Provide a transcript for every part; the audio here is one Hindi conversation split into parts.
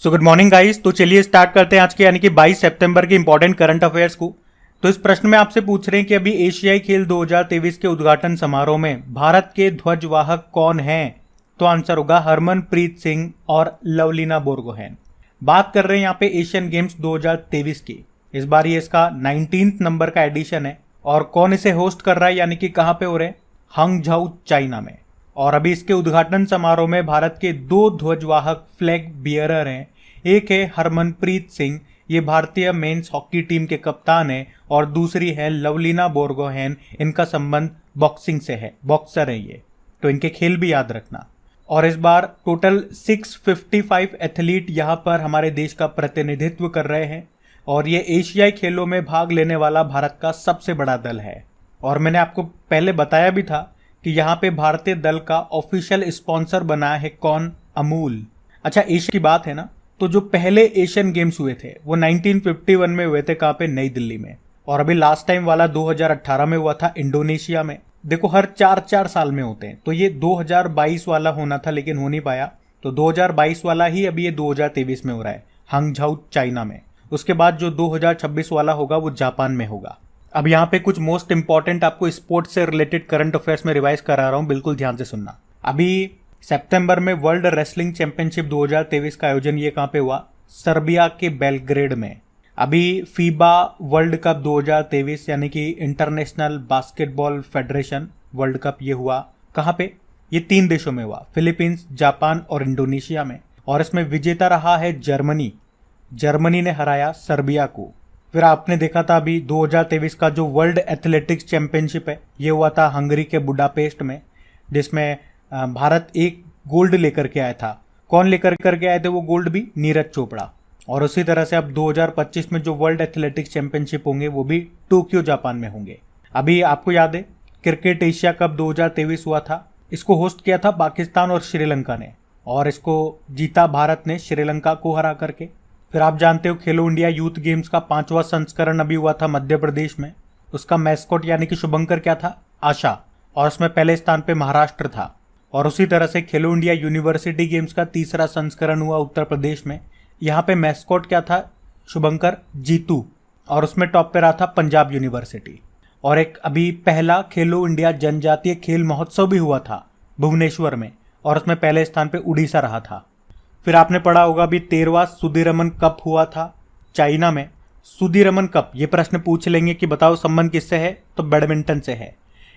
So good morning guys. तो चलिए स्टार्ट करते हैं आज के यानी कि 22 सितंबर के इंपॉर्टेंट करंट अफेयर्स को। तो इस प्रश्न में आपसे पूछ रहे हैं कि अभी एशियाई खेल 2023 के उद्घाटन समारोह में भारत के ध्वजवाहक कौन हैं? तो आंसर होगा हरमनप्रीत सिंह और लवलीना बोरगोहेन। बात कर रहे हैं यहाँ पे एशियन गेम्स 2023 की। इस बार ये इसका 19th नंबर का एडिशन है और कौन इसे होस्ट कर रहा है यानी कि कहाँ पे हो रहे हैं? हंगझाऊ चाइना में। और अभी इसके उद्घाटन समारोह में भारत के दो ध्वजवाहक फ्लैग बियरर हैं। एक है हरमनप्रीत सिंह, ये भारतीय मेंस हॉकी टीम के कप्तान है, और दूसरी है लवलीना बोरगोहेन, इनका संबंध बॉक्सिंग से है, बॉक्सर है ये, तो इनके खेल भी याद रखना। और इस बार टोटल 655 एथलीट यहाँ पर हमारे देश का प्रतिनिधित्व कर रहे हैं और ये एशियाई खेलों में भाग लेने वाला भारत का सबसे बड़ा दल है। और मैंने आपको पहले बताया भी था कि यहाँ पे भारतीय दल का ऑफिशियल स्पॉन्सर बनाया है कौन? अमूल। अच्छा, एशिया की बात है ना, तो जो पहले एशियन गेम्स हुए थे वो 1951 में हुए थे। कहाँ पे? नई दिल्ली में। और अभी लास्ट टाइम वाला 2018 में हुआ था इंडोनेशिया में। देखो, हर 4-4 साल में होते हैं, तो ये 2022 वाला होना था लेकिन हो नहीं पाया, तो 2022 वाला ही अभी ये 2023 में हो रहा है हंगझाऊ चाइना में। उसके बाद जो 2026 वाला होगा वो जापान में होगा। अब यहाँ पे कुछ मोस्ट इंपॉर्टेंट आपको स्पोर्ट्स से रिलेटेड करंट अफेयर्स में रिवाइज करा रहा हूँ, बिल्कुल ध्यान से सुनना। अभी सितंबर में वर्ल्ड रेसलिंग चैंपियनशिप 2023 का आयोजन ये कहाँ पे हुआ? सर्बिया के बेलग्रेड में। अभी फीबा वर्ल्ड कप 2023 यानी कि international basketball federation world cup ये हुआ कहाँ पे? ये 3 देशों में हुआ, फिलीपींस, जापान और इंडोनेशिया में। और इसमें विजेता रहा है जर्मनी। जर्मनी ने हराया सर्बिया को। फिर आपने देखा था अभी 2023 का जो वर्ल्ड एथलेटिक्स चैंपियनशिप है ये हुआ था हंगरी के बुडापेस्ट में, जिसमें भारत एक गोल्ड लेकर के आया था। कौन लेकर के आए थे वो गोल्ड भी? नीरज चोपड़ा। और उसी तरह से अब 2025 में जो वर्ल्ड एथलेटिक्स चैंपियनशिप होंगे वो भी टोक्यो जापान में होंगे। अभी आपको याद है क्रिकेट एशिया कप 2023 हुआ था, इसको होस्ट किया था पाकिस्तान और श्रीलंका ने, और इसको जीता भारत ने श्रीलंका को हरा करके। फिर आप जानते हो खेलो इंडिया यूथ गेम्स का 5वां संस्करण अभी हुआ था मध्य प्रदेश में। उसका मैस्कॉट यानी कि शुभंकर क्या था? आशा। और उसमें पहले स्थान पे महाराष्ट्र था। और उसी तरह से खेलो इंडिया यूनिवर्सिटी गेम्स का 3रा संस्करण हुआ उत्तर प्रदेश में। यहाँ पे मैस्कॉट क्या था? शुभंकर, जीतू। और उसमें टॉप पे रहा था पंजाब यूनिवर्सिटी। और एक अभी पहला खेलो इंडिया जनजातीय खेल महोत्सव भी हुआ था भुवनेश्वर में, और उसमें पहले स्थान पे उड़ीसा रहा था। फिर आपने पढ़ा होगा अभी 13वां सुदीरमन कप हुआ था चाइना में। सुदीरमन कप, ये प्रश्न पूछ लेंगे कि बताओ संबंध किससे है, तो बैडमिंटन से है।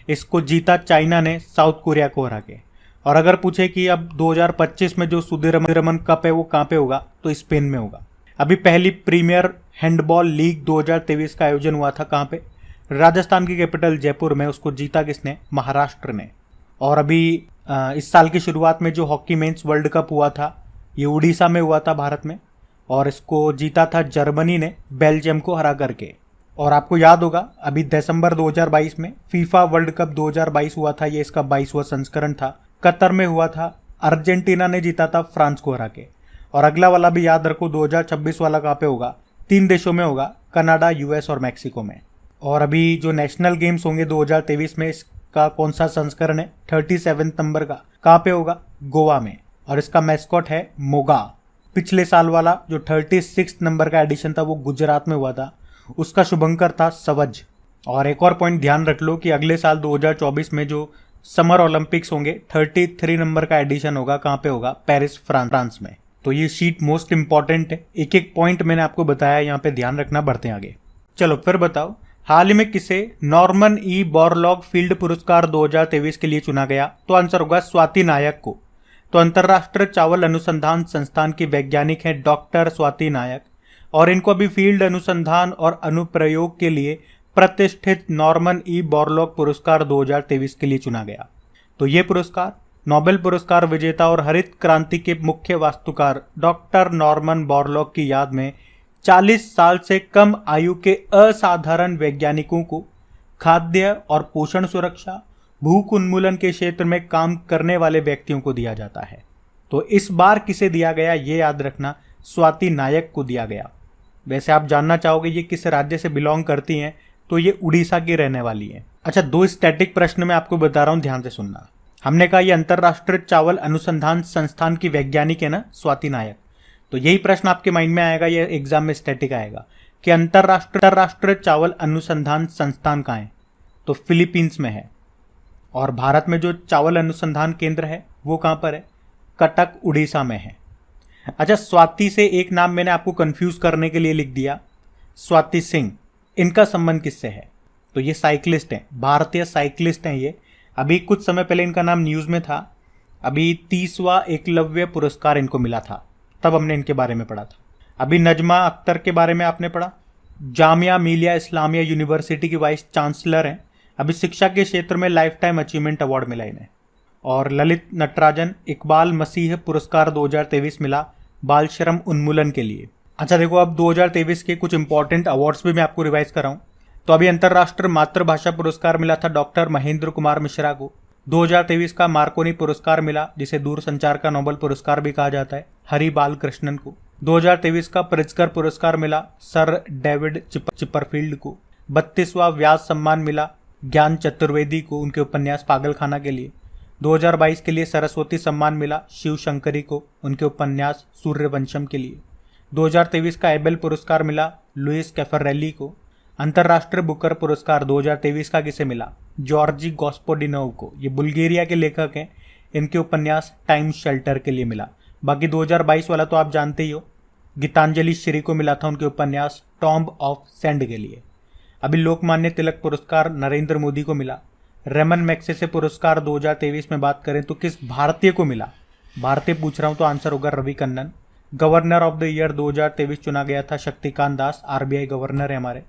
इसको जीता चाइना ने साउथ कोरिया को हरा के। और अगर पूछे कि अब 2025 में जो सुदीरमन कप है वो कहाँ पे होगा, तो स्पेन में होगा। अभी पहली प्रीमियर हैंडबॉल लीग 2023 का आयोजन हुआ था कहाँ पे? राजस्थान की कैपिटल जयपुर में। उसको जीता किसने? महाराष्ट्र ने। और अभी इस साल की शुरुआत में जो हॉकी मेंस वर्ल्ड कप हुआ था ये उड़ीसा में हुआ था भारत में, और इसको जीता था जर्मनी ने बेल्जियम को हरा करके। और आपको याद होगा अभी दिसंबर 2022 में फीफा वर्ल्ड कप 2022 हुआ था, ये इसका 22वां संस्करण था, कतर में हुआ था। अर्जेंटीना ने जीता था फ्रांस को हरा के। और अगला वाला भी याद रखो 2026 वाला कहाँ पे होगा? 3 देशों में होगा, कनाडा, यूएस और मैक्सिको में। और अभी जो नेशनल गेम्स होंगे 2023 में, इसका कौन सा संस्करण है? 37 नंबर का। कहाँ पे होगा? गोवा में। और इसका मैस्कॉट है मोगा। पिछले साल वाला जो 36 नंबर का एडिशन था वो गुजरात में हुआ था, उसका शुभंकर था सवज। और एक और पॉइंट ध्यान रख लो कि अगले साल 2024 में जो समर ओलंपिक्स होंगे 33 नंबर का एडिशन होगा। कहाँ पे होगा? पेरिस, फ्रांस में। तो ये शीट मोस्ट इंपॉर्टेंट है, एक एक पॉइंट मैंने आपको बताया, यहाँ पे ध्यान रखना। बढ़ते हैं आगे। चलो फिर बताओ, हाल ही में किसे नॉर्मन ई बोरलॉग फील्ड पुरस्कार 2023 के लिए चुना गया? तो आंसर होगा स्वाति नायक को। तो अंतर्राष्ट्रीय चावल अनुसंधान संस्थान की वैज्ञानिक हैं डॉक्टर स्वाति नायक, और इनको अभी फील्ड अनुसंधान और अनुप्रयोग के लिए प्रतिष्ठित नॉर्मन ई बोरलॉग पुरस्कार 2023 के लिए चुना गया। तो ये पुरस्कार नोबेल पुरस्कार विजेता और हरित क्रांति के मुख्य वास्तुकार डॉक्टर नॉर्मन बोरलॉग की याद में 40 साल से कम आयु के असाधारण वैज्ञानिकों को खाद्य और पोषण सुरक्षा, भूख उन्मूलन के क्षेत्र में काम करने वाले व्यक्तियों को दिया जाता है। तो इस बार किसे दिया गया ये याद रखना, स्वाति नायक को दिया गया। वैसे आप जानना चाहोगे ये किस राज्य से बिलोंग करती हैं, तो ये उड़ीसा की रहने वाली है। अच्छा, 2 स्टैटिक प्रश्न मैं आपको बता रहा हूं, ध्यान से सुनना। हमने कहा ये अंतर्राष्ट्रीय चावल अनुसंधान संस्थान की वैज्ञानिक है ना स्वाति नायक, तो यही प्रश्न आपके माइंड में आएगा, ये एग्जाम में स्टैटिक आएगा कि अंतरराष्ट्रीय चावल अनुसंधान संस्थान कहाँ है? तो फिलीपींस में है। और भारत में जो चावल अनुसंधान केंद्र है वो कहाँ पर है? कटक उड़ीसा में है। अच्छा, स्वाति से एक नाम मैंने आपको कंफ्यूज करने के लिए लिख दिया, स्वाति सिंह। इनका संबंध किससे है? तो ये साइकिलिस्ट हैं, भारतीय साइकिलिस्ट हैं ये। अभी कुछ समय पहले इनका नाम न्यूज़ में था। अभी 30वां एकलव्य पुरस्कार इनको मिला था, तब हमने इनके बारे में पढ़ा था। अभी नजमा अख्तर के बारे में आपने पढ़ा, जामिया मिलिया इस्लामिया यूनिवर्सिटी की वाइस चांसलर हैं। अभी शिक्षा के क्षेत्र में लाइफ टाइम अचीवमेंट अवार्ड मिला इन्हें। और ललित नटराजन इकबाल मसीह पुरस्कार 2023 मिला बाल श्रम उन्मूलन के लिए। अच्छा देखो, अब 2023 के कुछ इंपॉर्टेंट अवार्ड्स भी मैं आपको रिवाइज कर रहा हूँ। तो अभी अंतर्राष्ट्रीय मातृभाषा पुरस्कार मिला था डॉक्टर महेंद्र कुमार मिश्रा को। 2023 का मार्कोनी पुरस्कार मिला, जिसे दूरसंचार का नोबेल पुरस्कार भी कहा जाता है, हरि बाल कृष्णन को। 2023 का प्रिट्जकर पुरस्कार मिला सर डेविड चिपरफील्ड को। 32वां व्यास सम्मान मिला ज्ञान चतुर्वेदी को, उनके उपन्यास पागलखाना के लिए। 2022 के लिए सरस्वती सम्मान मिला शिव शंकरी को, उनके उपन्यास सूर्यवंशम के लिए। 2023 का एबेल पुरस्कार मिला लुइस कैफरेली को। अंतर्राष्ट्रीय बुकर पुरस्कार 2023 का किसे मिला? जॉर्जी गॉस्पोडिनोव को। ये बुल्गारिया के लेखक हैं, इनके उपन्यास टाइम शेल्टर के लिए मिला। बाकी 2022 वाला तो आप जानते ही हो, गीतांजलि श्री को मिला था उनके उपन्यास टॉम्ब ऑफ सैंड के लिए। अभी लोकमान्य तिलक पुरस्कार नरेंद्र मोदी को मिला। रेमन मैग्सेसे पुरस्कार 2023 में बात करें तो किस भारतीय को मिला? भारतीय पूछ रहा हूं तो आंसर होगा Ravi Kannan. Governor of the year 2023 चुना गया था शक्तिकांत दास, आरबीआई गवर्नर है हमारे।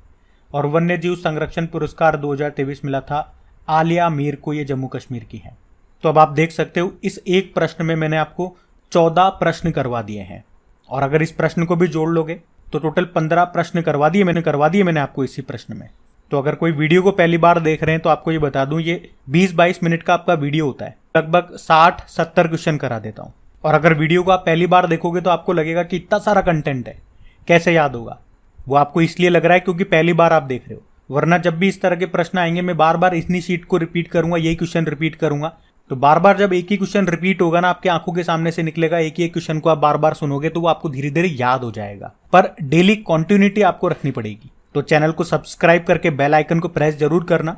और वन्य जीव संरक्षण पुरस्कार 2023 मिला था आलिया मीर को, ये जम्मू कश्मीर की है। तो अब आप देख सकते हो इस एक प्रश्न में मैंने आपको 14 प्रश्न करवा दिए हैं, और अगर इस प्रश्न को भी जोड़ लोगे तो टोटल 15 प्रश्न करवा दिए मैंने आपको इसी प्रश्न में। तो अगर कोई वीडियो को पहली बार देख रहे हैं तो आपको ये बता दूं, ये 20-22 मिनट का आपका वीडियो होता है, लगभग 60-70 क्वेश्चन करा देता हूं। और अगर वीडियो को आप पहली बार देखोगे तो आपको लगेगा कि इतना सारा कंटेंट है, कैसे याद होगा? वो आपको इसलिए लग रहा है क्योंकि पहली बार आप देख रहे हो, वरना जब भी इस तरह के प्रश्न आएंगे मैं बार बार इतनी शीट को रिपीट करूंगा, यही क्वेश्चन रिपीट करूंगा। तो बार बार जब एक ही क्वेश्चन रिपीट होगा ना, आपकी आंखों के सामने से निकलेगा, एक ही क्वेश्चन को आप बार बार सुनोगे तो वो आपको धीरे धीरे याद हो जाएगा। पर डेली कॉन्टिन्यूटी आपको रखनी पड़ेगी। तो चैनल को सब्सक्राइब करके बेल आइकन को प्रेस जरूर करना,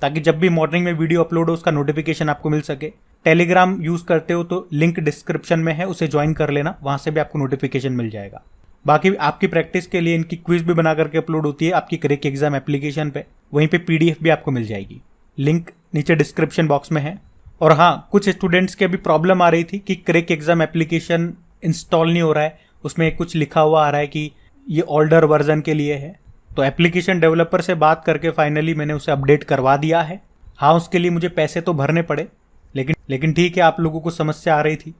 ताकि जब भी मॉर्निंग में वीडियो अपलोड हो उसका नोटिफिकेशन आपको मिल सके। टेलीग्राम यूज करते हो तो लिंक डिस्क्रिप्शन में है, उसे ज्वाइन कर लेना, वहां से भी आपको नोटिफिकेशन मिल जाएगा। बाकी आपकी प्रैक्टिस के लिए इनकी क्विज भी बना करके अपलोड होती है आपकी क्रैक एग्जाम एप्लीकेशन पे, वहीं पे पीडीएफ भी आपको मिल जाएगी, लिंक नीचे डिस्क्रिप्शन बॉक्स में है। और हाँ, कुछ स्टूडेंट्स की अभी प्रॉब्लम आ रही थी कि क्रैक एग्जाम एप्लीकेशन इंस्टॉल नहीं हो रहा है, उसमें कुछ लिखा हुआ आ रहा है कि ये ओल्डर वर्जन के लिए है। तो एप्लीकेशन डेवलपर से बात करके फाइनली मैंने उसे अपडेट करवा दिया है। हाँ, उसके लिए मुझे पैसे तो भरने पड़े, लेकिन ठीक है, आप लोगों को समस्या आ रही थी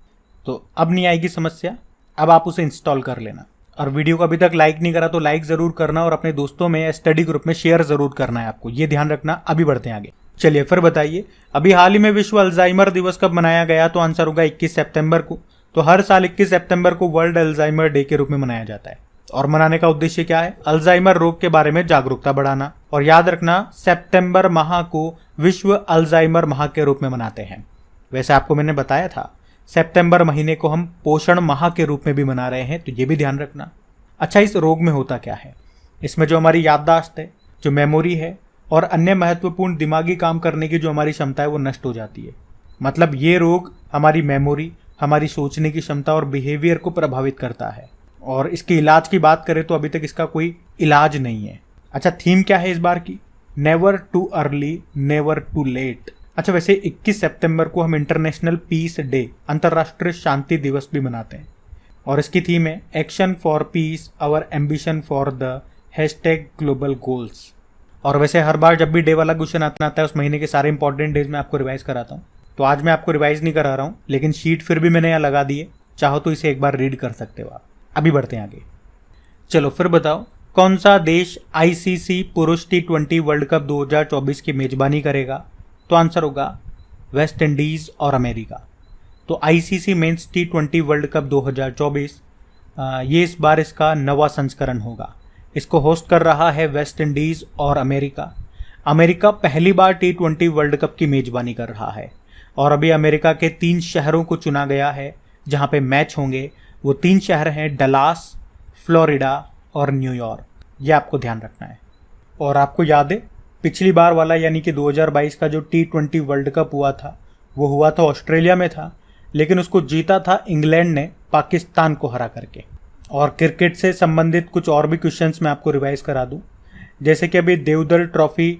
तो अब नहीं आएगी समस्या, अब आप उसे इंस्टॉल कर लेना। और वीडियो को अभी तक लाइक नहीं करा तो लाइक जरूर करना, और अपने दोस्तों में या स्टडी ग्रुप में शेयर जरूर करना है आपको, ये ध्यान रखना। अभी बढ़ते हैं आगे। चलिए फिर बताइए, अभी हाल ही में विश्व अल्जाइमर दिवस कब मनाया गया? तो आंसर होगा 21 सितंबर को। तो हर साल 21 सितंबर को वर्ल्ड अल्जाइमर डे के रूप में मनाया जाता है। और मनाने का उद्देश्य क्या है? अल्जाइमर रोग के बारे में जागरूकता बढ़ाना। और याद रखना, सितंबर माह को विश्व अल्जाइमर माह के रूप में मनाते हैं। वैसे आपको मैंने बताया था सितंबर महीने को हम पोषण माह के रूप में भी मना रहे हैं, तो ये भी ध्यान रखना। अच्छा, इस रोग में होता क्या है? इसमें जो हमारी याददाश्त है, जो मेमोरी है और अन्य महत्वपूर्ण दिमागी काम करने की जो हमारी क्षमता है वो नष्ट हो जाती है। मतलब ये रोग हमारी मेमोरी, हमारी सोचने की क्षमता और बिहेवियर को प्रभावित करता है। और इसके इलाज की बात करें तो अभी तक इसका कोई इलाज नहीं है। अच्छा, थीम क्या है इस बार की? Never too early, never too late. अच्छा, वैसे 21 सितंबर को हम इंटरनेशनल पीस डे, अंतर्राष्ट्रीय शांति दिवस भी मनाते हैं, और इसकी थीम है action for peace, our ambition for the #global goals. और वैसे हर बार जब भी डे वाला क्वेश्चन आता है उस महीने के सारे इंपॉर्टेंट डेज में आपको रिवाइज कराता हूँ। तो आज मैं आपको रिवाइज नहीं करा रहा हूँ, लेकिन शीट फिर भी मैंने यहाँ लगा दी है, चाहो तो इसे एक बार रीड कर सकते हो आप। अभी बढ़ते हैं आगे। चलो फिर बताओ, कौन सा देश आईसीसी पुरुष T20 वर्ल्ड कप 2024 की मेजबानी करेगा? तो आंसर होगा वेस्ट इंडीज और अमेरिका। तो ICC men's T20 world cup 2024 ये इस बार इसका नवा संस्करण होगा। इसको होस्ट कर रहा है वेस्ट इंडीज और अमेरिका। अमेरिका पहली बार T20 वर्ल्ड कप की मेजबानी कर रहा है, और अभी अमेरिका के 3 शहरों को चुना गया है जहां पे मैच होंगे। वो 3 शहर हैं डलास, फ्लोरिडा और न्यूयॉर्क। ये आपको ध्यान रखना है। और आपको याद है पिछली बार वाला यानी कि 2022 का जो T20 वर्ल्ड कप हुआ था वो हुआ था ऑस्ट्रेलिया में था, लेकिन उसको जीता था इंग्लैंड ने पाकिस्तान को हरा करके। और क्रिकेट से संबंधित कुछ और भी क्वेश्चंस मैं आपको रिवाइज करा दूं, जैसे कि अभी देवधर ट्रॉफी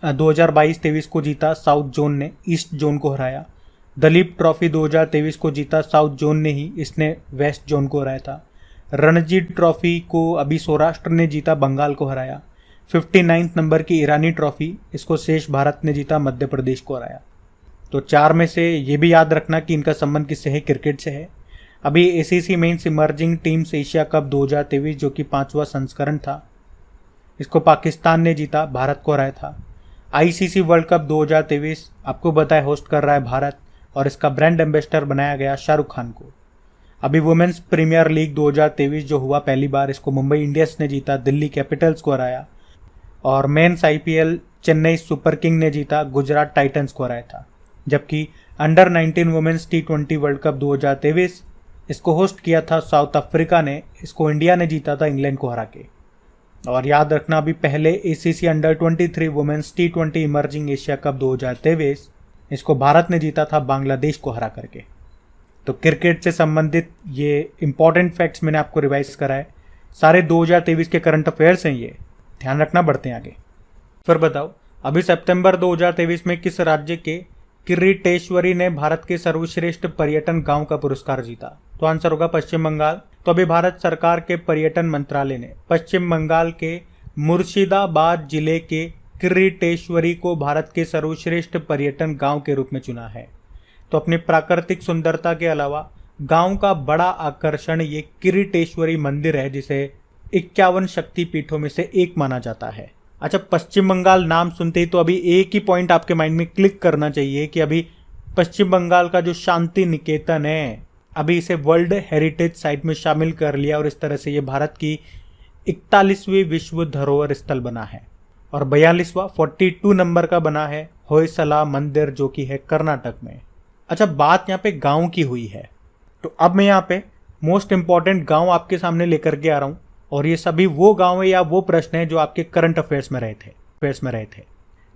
2022-23 को जीता साउथ जोन ने, ईस्ट जोन को हराया। दलीप ट्रॉफी 2023 को जीता साउथ जोन ने ही, इसने वेस्ट जोन को हराया था। रणजी ट्रॉफी को अभी सौराष्ट्र ने जीता, बंगाल को हराया। 59 नंबर की ईरानी ट्रॉफी, इसको शेष भारत ने जीता, मध्य प्रदेश को हराया। तो 4 में से ये भी याद रखना कि इनका संबंध किससे है, क्रिकेट से है। अभी ACC men's emerging teams Asia cup 2023 जो कि 5वां संस्करण था, इसको पाकिस्तान ने जीता, भारत को हराया था। आईसीसी वर्ल्ड कप 2023 आपको बताया होस्ट कर रहा है भारत, और इसका ब्रांड एम्बेसडर बनाया गया शाहरुख खान को। अभी वुमेन्स प्रीमियर लीग 2023 जो हुआ पहली बार, इसको मुंबई इंडियंस ने जीता, दिल्ली कैपिटल्स को हराया। और men's IPL Chennai super king ने जीता, गुजरात टाइटंस को हराया था। जबकि under 19 women's T20 world cup 2023 इसको होस्ट किया था साउथ अफ्रीका ने, इसको इंडिया ने जीता था इंग्लैंड को हरा के। और याद रखना अभी पहले ACC under 23 women's T20 emerging Asia cup 2023 इसको भारत ने जीता था बांग्लादेश को हरा करके। तो क्रिकेट से संबंधित ये इंपॉर्टेंट फैक्ट्स मैंने आपको रिवाइज कराए, सारे 2023 के करंट अफेयर्स हैं, ये ध्यान रखना। बढ़ते हैं आगे। फिर बताओ अभी सितंबर 2023 में किस राज्य के किरीटेश्वरी ने भारत के सर्वश्रेष्ठ पर्यटन गांव का पुरस्कार जीता? तो आंसर होगा पश्चिम बंगाल। तो अभी भारत सरकार के पर्यटन मंत्रालय ने पश्चिम बंगाल के मुर्शिदाबाद जिले के किरीटेश्वरी को भारत के सर्वश्रेष्ठ पर्यटन गांव के रूप में चुना है। तो अपनी प्राकृतिक सुंदरता के अलावा गांव का बड़ा आकर्षण ये किरीटेश्वरी मंदिर है, जिसे 51 शक्तिपीठों में से एक माना जाता है। अच्छा, पश्चिम बंगाल नाम सुनते ही तो अभी एक ही पॉइंट आपके माइंड में क्लिक करना चाहिए कि अभी पश्चिम बंगाल का जो शांति निकेतन है, अभी इसे वर्ल्ड हेरिटेज साइट में शामिल कर लिया, और इस तरह से ये भारत की 41वीं विश्व धरोहर स्थल बना है। और 42वां 42 नंबर का बना है होयसला मंदिर, जो कि है कर्नाटक में। अच्छा, बात यहाँ पे गांव की हुई है, तो अब मैं यहाँ पे मोस्ट इंपॉर्टेंट गांव आपके सामने लेकर के आ रहा हूँ, और ये सभी वो गांव है या वो प्रश्न है जो आपके करंट अफेयर्स में रहे थे।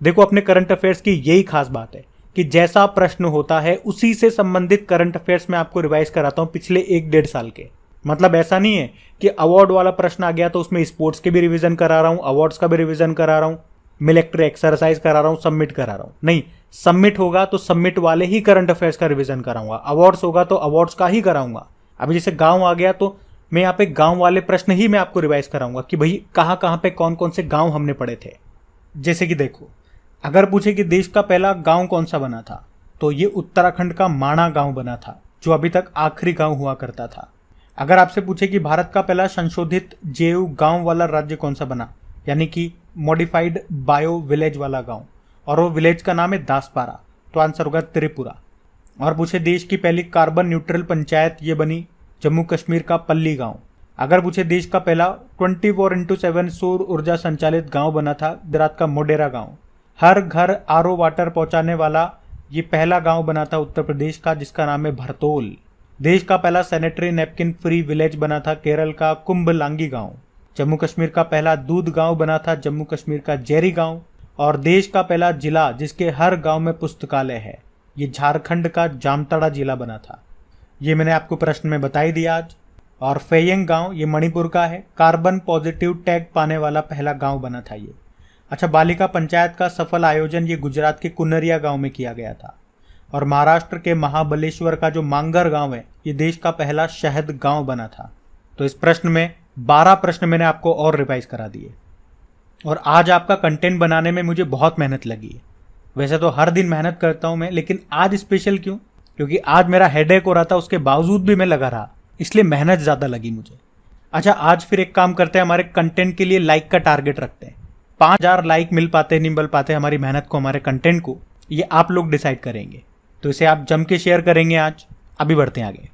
देखो, अपने करंट अफेयर्स की यही खास बात है कि जैसा प्रश्न होता है उसी से संबंधित करंट अफेयर्स में आपको रिवाइज कराता हूँ पिछले 1-1.5 साल के। मतलब ऐसा नहीं है कि अवार्ड वाला प्रश्न आ गया तो उसमें स्पोर्ट्स के भी रिवीजन करा रहा हूँ, अवार्ड्स का भी रिवीजन करा रहा हूँ, मिलिट्री एक्सरसाइज करा रहा हूँ, सबमिट करा रहा हूँ। नहीं, सबमिट होगा तो सबमिट वाले ही करंट अफेयर्स का रिवीजन कराऊंगा, अवार्ड्स होगा तो अवार्ड्स का ही कराऊंगा। अभी जैसे गांव आ गया तो मैं यहाँ पे गांव वाले प्रश्न ही मैं आपको रिवाइज कराऊंगा कि भाई कहाँ कहाँ पे कौन कौन से गांव हमने पढ़े थे। जैसे कि देखो, अगर पूछे कि देश का पहला गांव कौन सा बना था, तो ये उत्तराखंड का माणा गांव बना था, जो अभी तक आखिरी गांव हुआ करता था। अगर आपसे पूछे कि भारत का पहला संशोधित जैव गांव वाला राज्य कौन सा बना, यानी कि मॉडिफाइड बायो विलेज वाला गांव, और वो विलेज का नाम है दासपारा, तो आंसर होगा त्रिपुरा। और पूछे देश की पहली कार्बन न्यूट्रल पंचायत, ये बनी जम्मू कश्मीर का पल्ली गांव। अगर पूछे देश का पहला 24x7 सौर ऊर्जा संचालित गांव बना था, गुजरात का मोडेरा गांव। हर घर आरओ वाटर पहुंचाने वाला ये पहला गांव बना था उत्तर प्रदेश का, जिसका नाम है भरतोल। देश का पहला सैनिटरी नैपकिन फ्री विलेज बना था केरल का कुंभलांगी गांव। जम्मू कश्मीर का पहला दूध गांव बना था जम्मू कश्मीर का जेरी गांव। और देश का पहला जिला जिसके हर गांव में पुस्तकालय है, ये झारखंड का जामताड़ा जिला बना था। ये मैंने आपको प्रश्न में बता ही दिया आज। और फेयंग गांव ये मणिपुर का है, कार्बन पॉजिटिव टैग पाने वाला पहला गांव बना था ये। अच्छा, बालिका पंचायत का सफल आयोजन ये गुजरात के कुनरिया गांव में किया गया था। और महाराष्ट्र के महाबलेश्वर का जो मांगर गांव है, ये देश का पहला शहद गांव बना था। तो इस प्रश्न में 12 प्रश्न मैंने आपको और रिवाइज करा दिए। और आज आपका कंटेंट बनाने में मुझे बहुत मेहनत लगी है। वैसे तो हर दिन मेहनत करता हूं मैं, लेकिन आज स्पेशल क्यों? क्योंकि आज मेरा हेडेक हो रहा था, उसके बावजूद भी मैं लगा रहा, इसलिए मेहनत ज़्यादा लगी मुझे। अच्छा, आज फिर एक काम करते हैं, हमारे कंटेंट के लिए लाइक का टारगेट रखते हैं। 5000 लाइक मिल पाते नहीं मिल पाते हमारी मेहनत को, हमारे कंटेंट को, ये आप लोग डिसाइड करेंगे। तो इसे आप जम के शेयर करेंगे आज। अभी बढ़ते हैं आगे।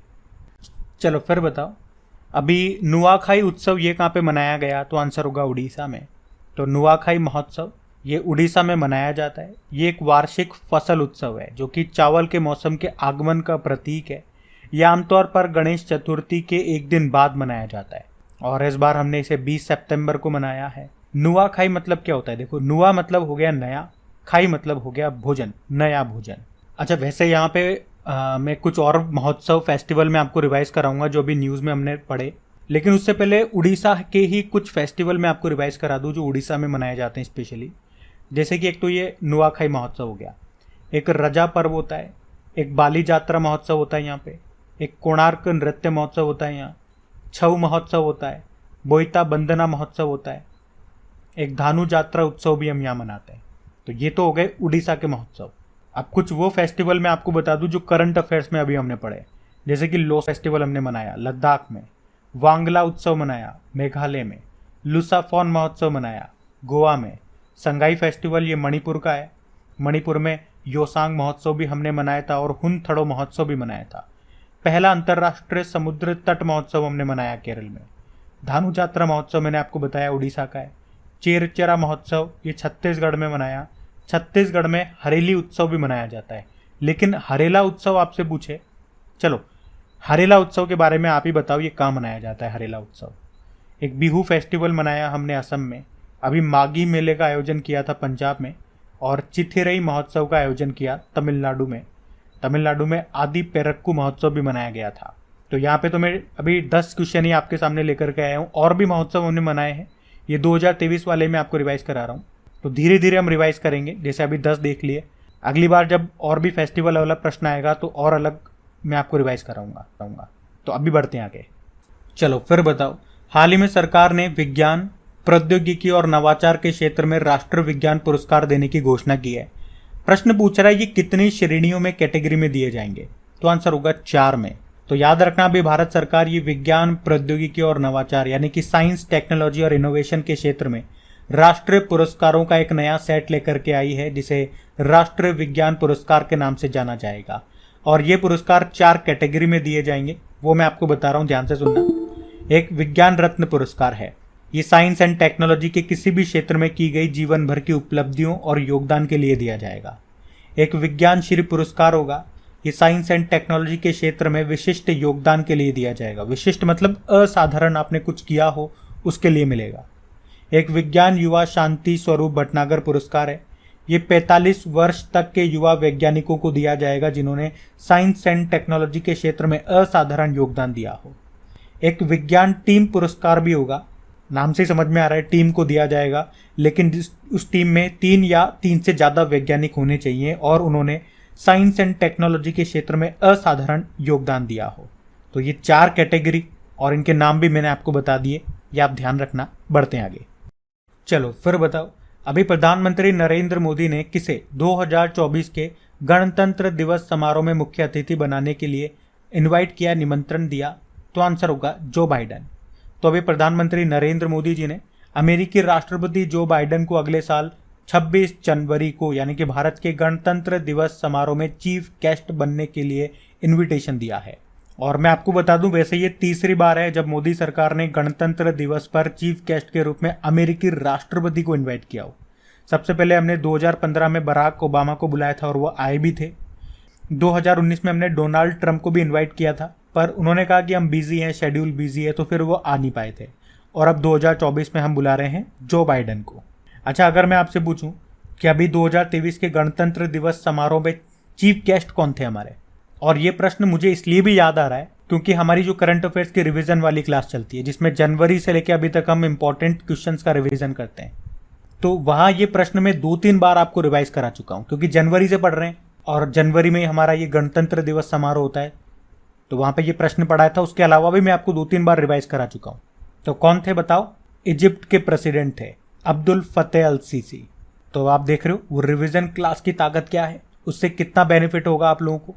चलो फिर बताओ, अभी नुआखाई उत्सव ये कहाँ पे मनाया गया? तो आंसर होगा उड़ीसा में। तो नुआखाई महोत्सव ये उड़ीसा में मनाया जाता है। ये एक वार्षिक फसल उत्सव है जो कि चावल के मौसम के आगमन का प्रतीक है। यह आमतौर पर गणेश चतुर्थी के एक दिन बाद मनाया जाता है और इस बार हमने इसे 20 सितंबर को मनाया है। नुआखाई मतलब क्या होता है? देखो, नुआ मतलब हो गया नया, खाई मतलब हो गया भोजन, नया भोजन। अच्छा, वैसे यहाँ पे मैं कुछ और महोत्सव फेस्टिवल में आपको रिवाइज कराऊंगा जो भी न्यूज़ में हमने पढ़े, लेकिन उससे पहले उड़ीसा के ही कुछ फेस्टिवल मैं आपको रिवाइज करा दूं जो उड़ीसा में मनाए जाते हैं स्पेशली। जैसे कि एक तो ये नुआखाई महोत्सव हो गया, एक रजा पर्व होता है, एक बाली जात्रा महोत्सव होता है यहाँ पे, एक कोणार्क नृत्य महोत्सव होता है यहाँ, छऊ महोत्सव होता है, बोईता बंदना महोत्सव होता है, एक धानु जात्रा उत्सव भी हम यहाँ मनाते हैं। तो ये तो हो गए उड़ीसा के महोत्सव। अब कुछ वो फेस्टिवल मैं आपको बता दूं जो करंट अफेयर्स में अभी हमने पढ़े। जैसे कि लो फेस्टिवल हमने मनाया लद्दाख में, वांगला उत्सव मनाया मेघालय में, लुसाफॉन महोत्सव मनाया गोवा में, संगाई फेस्टिवल ये मणिपुर का है, मणिपुर में योसांग महोत्सव भी हमने मनाया था और हुनथड़ो महोत्सव भी मनाया था। पहला अंतर्राष्ट्रीय समुद्र तट महोत्सव हमने मनाया केरल में। धानु जात्रा महोत्सव मैंने आपको बताया उड़ीसा का है। चेरचेरा महोत्सव ये छत्तीसगढ़ में मनाया। छत्तीसगढ़ में हरेली उत्सव भी मनाया जाता है। लेकिन हरेला उत्सव आपसे पूछे, चलो हरेला उत्सव के बारे में आप ही बताओ, ये कहाँ मनाया जाता है हरेला उत्सव? एक बिहू फेस्टिवल मनाया हमने असम में, अभी मागी मेले का आयोजन किया था पंजाब में, और चिथिरई महोत्सव का आयोजन किया तमिलनाडु में। तमिलनाडु में आदि पेरक्कू महोत्सव भी मनाया गया था। तो यहाँ पे तो मैं अभी 10 क्वेश्चन ही आपके सामने लेकर के आया हूँ। और भी महोत्सव हमने मनाए हैं, ये 2023 वाले में आपको रिवाइज करा रहा हूँ। तो धीरे धीरे हम रिवाइज करेंगे। जैसे अभी 10 देख लिए, अगली बार जब और भी फेस्टिवल वाला प्रश्न आएगा तो और अलग मैं आपको रिवाइज कराऊंगा। तो अभी बढ़ते हैं आगे। चलो फिर बताओ, हाल ही में सरकार ने विज्ञान, प्रौद्योगिकी और नवाचार के क्षेत्र में राष्ट्रीय विज्ञान पुरस्कार देने की घोषणा की है। प्रश्न पूछ रहा है ये कितनी श्रेणियों में, कैटेगरी में दिए जाएंगे? तो आंसर होगा 4 में। तो याद रखना, अभी भारत सरकार ये विज्ञान, प्रौद्योगिकी और नवाचार यानी कि साइंस, टेक्नोलॉजी और इनोवेशन के क्षेत्र में राष्ट्रीय पुरस्कारों का एक नया सेट लेकर के आई है जिसे राष्ट्रीय विज्ञान पुरस्कार के नाम से जाना जाएगा। और ये पुरस्कार 4 कैटेगरी में दिए जाएंगे, वो मैं आपको बता रहा हूँ, ध्यान से सुनना। एक विज्ञान रत्न पुरस्कार है, ये साइंस एंड टेक्नोलॉजी के किसी भी क्षेत्र में की गई जीवन भर की उपलब्धियों और योगदान के लिए दिया जाएगा। एक विज्ञान श्री पुरस्कार होगा, ये साइंस एंड टेक्नोलॉजी के क्षेत्र में विशिष्ट योगदान के लिए दिया जाएगा। विशिष्ट मतलब असाधारण, आपने कुछ किया हो उसके लिए मिलेगा। एक विज्ञान युवा शांति स्वरूप भटनागर पुरस्कार है, ये 45 वर्ष तक के युवा वैज्ञानिकों को दिया जाएगा जिन्होंने साइंस एंड टेक्नोलॉजी के क्षेत्र में असाधारण योगदान दिया हो। एक विज्ञान टीम पुरस्कार भी होगा, नाम से समझ में आ रहा है टीम को दिया जाएगा, लेकिन उस टीम में 3 या 3 से ज़्यादा वैज्ञानिक होने चाहिए और उन्होंने साइंस एंड टेक्नोलॉजी के क्षेत्र में असाधारण योगदान दिया हो। तो ये 4 कैटेगरी और इनके नाम भी मैंने आपको बता दिए, ये आप ध्यान रखना। बढ़ते हैं आगे। चलो फिर बताओ, अभी प्रधानमंत्री नरेंद्र मोदी ने किसे 2024 के गणतंत्र दिवस समारोह में मुख्य अतिथि बनाने के लिए इनवाइट किया, निमंत्रण दिया? तो आंसर होगा जो बाइडन। तो अभी प्रधानमंत्री नरेंद्र मोदी जी ने अमेरिकी राष्ट्रपति जो बाइडन को अगले साल 26 जनवरी को यानी कि भारत के गणतंत्र दिवस समारोह में चीफ गेस्ट बनने के लिए इनविटेशन दिया है। और मैं आपको बता दूं, वैसे ये तीसरी बार है जब मोदी सरकार ने गणतंत्र दिवस पर चीफ गेस्ट के रूप में अमेरिकी राष्ट्रपति को इन्वाइट किया हो। सबसे पहले हमने 2015 में बराक ओबामा को बुलाया था और वो आए भी थे। 2019 में हमने डोनाल्ड ट्रंप को भी इन्वाइट किया था, पर उन्होंने कहा कि हम बिजी हैं, शेड्यूल बिजी है, तो फिर वो आ नहीं पाए थे। और अब 2024 में हम बुला रहे हैं जो बाइडन को। अच्छा, अगर मैं आपसे पूछूं कि अभी 2023 के गणतंत्र दिवस समारोह में चीफ गेस्ट कौन थे हमारे, और ये प्रश्न मुझे इसलिए भी याद आ रहा है क्योंकि हमारी जो करंट अफेयर्स की रिवीजन वाली क्लास चलती है जिसमें जनवरी से लेकर अभी तक हम इंपॉर्टेंट क्वेश्चंस का रिवीजन करते हैं, तो वहाँ ये प्रश्न मैं 2-3 बार आपको रिवाइज करा चुका हूँ क्योंकि जनवरी से पढ़ रहे हैं और जनवरी में हमारा ये गणतंत्र दिवस समारोह होता है, तो वहाँ पे ये प्रश्न पढ़ाया था। उसके अलावा भी मैं आपको 2-3 बार रिवाइज करा चुका हूँ। तो कौन थे बताओ? इजिप्ट के प्रेसिडेंट थे अब्दुल फतेह अल सीसी। तो आप देख रहे हो वो रिवीजन क्लास की ताकत क्या है, उससे कितना बेनिफिट होगा आप लोगों को।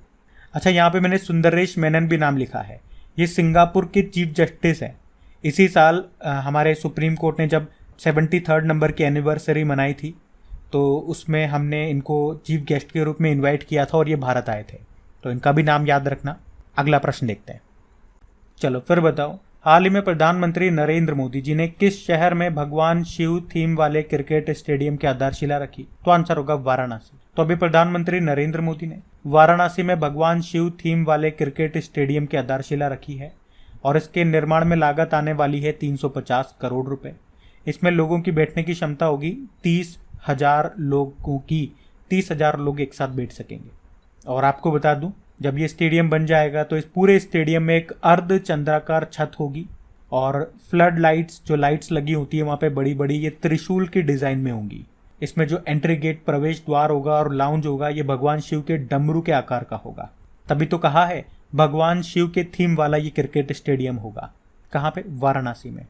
अच्छा, यहाँ पे मैंने सुंदरेश मेनन भी नाम लिखा है, ये सिंगापुर के चीफ जस्टिस हैं। इसी साल हमारे सुप्रीम कोर्ट ने जब 73rd नंबर की एनिवर्सरी मनाई थी तो उसमें हमने इनको चीफ गेस्ट के रूप में इनवाइट किया था और ये भारत आए थे, तो इनका भी नाम याद रखना। अगला प्रश्न देखते हैं। चलो फिर बताओ, हाल ही में प्रधानमंत्री नरेंद्र मोदी जी ने किस शहर में भगवान शिव थीम वाले क्रिकेट स्टेडियम की आधारशिला रखी? तो आंसर होगा वाराणसी। तो अभी प्रधानमंत्री नरेंद्र मोदी ने वाराणसी में भगवान शिव थीम वाले क्रिकेट स्टेडियम की आधारशिला रखी है और इसके निर्माण में लागत आने वाली है 350 करोड़ रुपए। इसमें लोगों की बैठने की क्षमता होगी 30,000 लोगों की। 30,000 लोग एक साथ बैठ सकेंगे। और आपको बता दूं, जब ये स्टेडियम बन जाएगा तो इस पूरे स्टेडियम में एक अर्ध चंद्राकार छत होगी और फ्लड लाइट्स, जो लाइट्स लगी होती है वहाँ पे बड़ी बड़ी, ये त्रिशूल की डिज़ाइन में होंगी। इसमें जो एंट्री गेट, प्रवेश द्वार होगा और लाउंज होगा, ये भगवान शिव के डमरू के आकार का होगा। तभी तो कहा है भगवान शिव के थीम वाला ये क्रिकेट स्टेडियम होगा। कहाँ पे? वाराणसी में।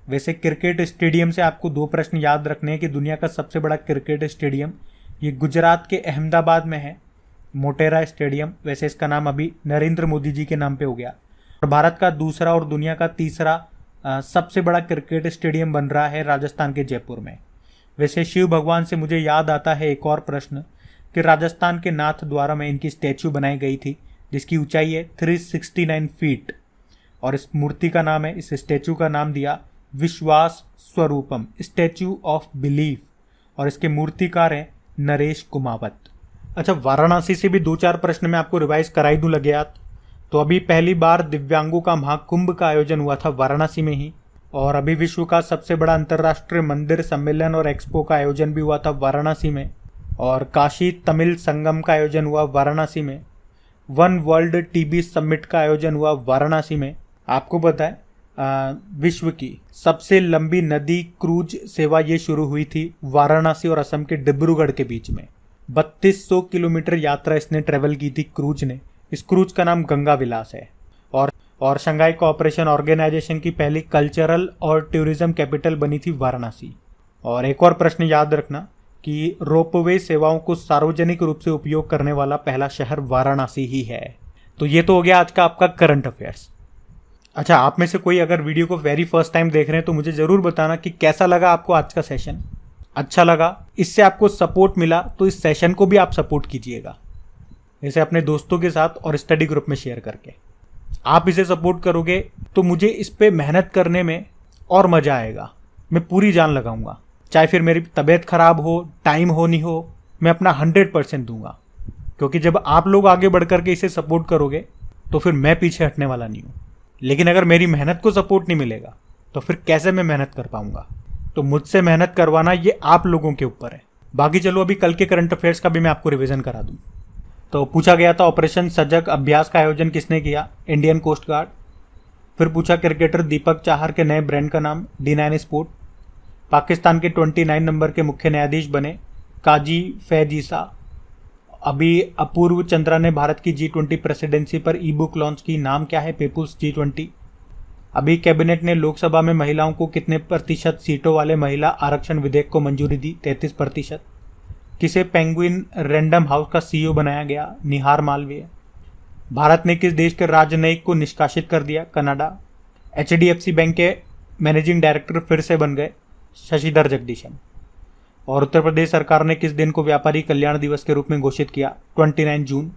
वैसे क्रिकेट स्टेडियम से आपको 2 प्रश्न याद रखने हैं कि दुनिया का सबसे बड़ा क्रिकेट स्टेडियम ये गुजरात के अहमदाबाद में है, मोटेरा स्टेडियम। वैसे इसका नाम अभी नरेंद्र मोदी जी के नाम पे हो गया। और भारत का दूसरा और दुनिया का तीसरा सबसे बड़ा क्रिकेट स्टेडियम बन रहा है राजस्थान के जयपुर में। वैसे शिव भगवान से मुझे याद आता है एक और प्रश्न कि राजस्थान के नाथ द्वारा में इनकी स्टैचू बनाई गई थी जिसकी ऊंचाई है 369 फीट और इस मूर्ति का नाम है, इस स्टैचू का नाम दिया विश्वास स्वरूपम, स्टैचू ऑफ बिलीफ, और इसके मूर्तिकार हैं नरेश कुमावत। अच्छा, वाराणसी से भी 2-4 प्रश्न मैं आपको रिवाइज कराई दूं लगे हाथ। तो अभी पहली बार दिव्यांगों का महाकुंभ का आयोजन हुआ था वाराणसी में ही, और अभी विश्व का सबसे बड़ा अंतर्राष्ट्रीय मंदिर सम्मेलन और एक्सपो का आयोजन भी हुआ था वाराणसी में, और काशी तमिल संगम का आयोजन हुआ वाराणसी में। वन वर्ल्ड टीबी समिट का आयोजन हुआ वाराणसी में। आपको पता है विश्व की सबसे लंबी नदी क्रूज सेवा ये शुरू हुई थी वाराणसी और असम के डिब्रूगढ़ के बीच में। 3200 किलोमीटर यात्रा इसने ट्रेवल की थी क्रूज ने। इस क्रूज का नाम गंगा विलास है। और शंघाई कोऑपरेशन ऑर्गेनाइजेशन की पहली कल्चरल और टूरिज्म कैपिटल बनी थी वाराणसी। और एक और प्रश्न याद रखना कि रोपवे सेवाओं को सार्वजनिक रूप से उपयोग करने वाला पहला शहर वाराणसी ही है। तो ये तो हो गया आज का आपका करंट अफेयर्स। अच्छा, आप में से कोई अगर वीडियो को वेरी फर्स्ट टाइम देख रहे हैं तो मुझे ज़रूर बताना कि कैसा लगा आपको आज का सेशन। अच्छा लगा, इससे आपको सपोर्ट मिला तो इस सेशन को भी आप सपोर्ट कीजिएगा, जैसे अपने दोस्तों के साथ और स्टडी ग्रुप में शेयर करके। आप इसे सपोर्ट करोगे तो मुझे इस पे मेहनत करने में और मज़ा आएगा। मैं पूरी जान लगाऊंगा, चाहे फिर मेरी तबीयत खराब हो, टाइम हो नहीं हो, मैं अपना 100% दूंगा। क्योंकि जब आप लोग आगे बढ़ करके इसे सपोर्ट करोगे तो फिर मैं पीछे हटने वाला नहीं हूँ। लेकिन अगर मेरी मेहनत को सपोर्ट नहीं मिलेगा तो फिर कैसे मैं मेहनत कर पाऊंगा? तो मुझसे मेहनत करवाना ये आप लोगों के ऊपर है। बाकी चलो अभी कल के करंट अफेयर्स का भी मैं आपको रिवीजन करा दूं। तो पूछा गया था ऑपरेशन सजग अभ्यास का आयोजन किसने किया? Indian coast guard. फिर पूछा क्रिकेटर दीपक चाहर के नए ब्रांड का नाम? D9 sport. पाकिस्तान के 29 नंबर के मुख्य न्यायाधीश बने काजी फैज ईसा। अभी अपूर्व चंद्रा ने भारत की G20 प्रेसिडेंसी पर ई बुक लॉन्च की, नाम क्या है? People's G20। अभी कैबिनेट ने लोकसभा में महिलाओं को कितने प्रतिशत सीटों वाले महिला आरक्षण विधेयक को मंजूरी दी? 33%। किसे पेंगुइन रैंडम हाउस का CEO बनाया गया? निहार मालवीय। भारत ने किस देश के राजनयिक को निष्कासित कर दिया? कनाडा। HDFC बैंक के मैनेजिंग डायरेक्टर फिर से बन गए शशिधर जगदीशन। और उत्तर प्रदेश सरकार ने किस दिन को व्यापारी कल्याण दिवस के रूप में घोषित किया? 29 जून।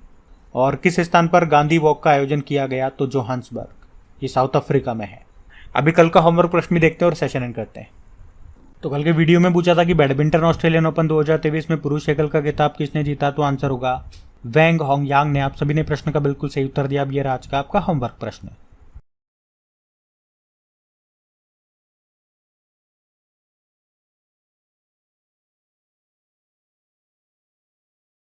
और किस स्थान पर गांधी वॉक का आयोजन किया गया? तो जोहान्सबर्ग, ये साउथ अफ्रीका में है। अभी कल का होमवर्क प्रश्न भी देखते हैं और सेशन एंड करते हैं। तो कल के वीडियो में पूछा था कि बैडमिंटन ऑस्ट्रेलियन ओपन 2023 में पुरुष एकल का खिताब किसने जीता? तो आंसर होगा वैंग होंगयांग ने। आप सभी ने प्रश्न का बिल्कुल सही उत्तर दिया। अब ये रहा आज का आपका होमवर्क प्रश्न।